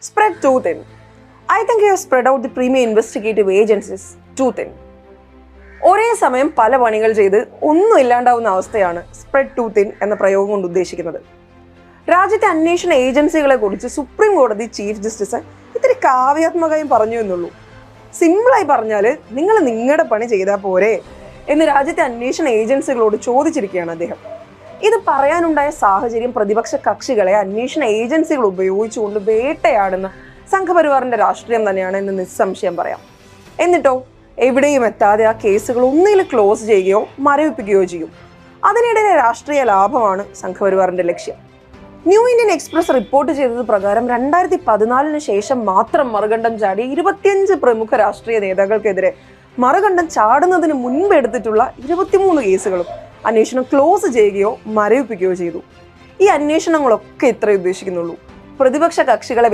Spread too thin. I think you have spread out the premier investigative agencies too thin. ഒരേ സമയം പല പണികൾ ചെയ്ത് ഒന്നും ഇല്ലാണ്ടാവുന്ന അവസ്ഥയാണ് സ്പ്രെഡ് ടു തിൻ എന്ന പ്രയോഗം കൊണ്ട് ഉദ്ദേശിക്കുന്നത്. രാജ്യത്തെ അന്വേഷണ ഏജൻസികളെ കുറിച്ച് സുപ്രീം കോടതി ചീഫ് ജസ്റ്റിസ് ഇത്തിരി കാവ്യാത്മകയും പറഞ്ഞു എന്നുള്ളൂ. സിമ്പിളായി പറഞ്ഞാൽ നിങ്ങൾ നിങ്ങളുടെ പണി ചെയ്താൽ പോരെ എന്ന് രാജ്യത്തെ അന്വേഷണ ഏജൻസികളോട് ചോദിച്ചിരിക്കുകയാണ് അദ്ദേഹം. ഇത് പറയാനുണ്ടായ സാഹചര്യം പ്രതിപക്ഷ കക്ഷികളെ അന്വേഷണ ഏജൻസികൾ ഉപയോഗിച്ചുകൊണ്ട് വേട്ടയാടുന്ന സംഘപരിവാറിന്റെ രാഷ്ട്രീയം തന്നെയാണ് എന്ന് നിസ്സംശയം പറയാം. എന്നിട്ടോ എവിടെയും എത്താതെ ആ കേസുകൾ ഒന്നിൽ ക്ലോസ് ചെയ്യുകയോ മരവിപ്പിക്കുകയോ ചെയ്യും. അതിനിടയിലെ രാഷ്ട്രീയ ലാഭമാണ് സംഘപരിവാറിന്റെ ലക്ഷ്യം. ന്യൂ ഇന്ത്യൻ എക്സ്പ്രസ് റിപ്പോർട്ട് ചെയ്തത് പ്രകാരം 2014 ശേഷം മാത്രം മറുകണ്ഠം ചാടി 25 പ്രമുഖ രാഷ്ട്രീയ നേതാക്കൾക്കെതിരെ മറുകണ്ഠം ചാടുന്നതിന് മുൻപ് എടുത്തിട്ടുള്ള 23 കേസുകളും അന്വേഷണം ക്ലോസ് ചെയ്യുകയോ മരവിപ്പിക്കുകയോ ചെയ്തു. ഈ അന്വേഷണങ്ങളൊക്കെ ഇത്രേ ഉദ്ദേശിക്കുന്നുള്ളൂ: പ്രതിപക്ഷ കക്ഷികളെ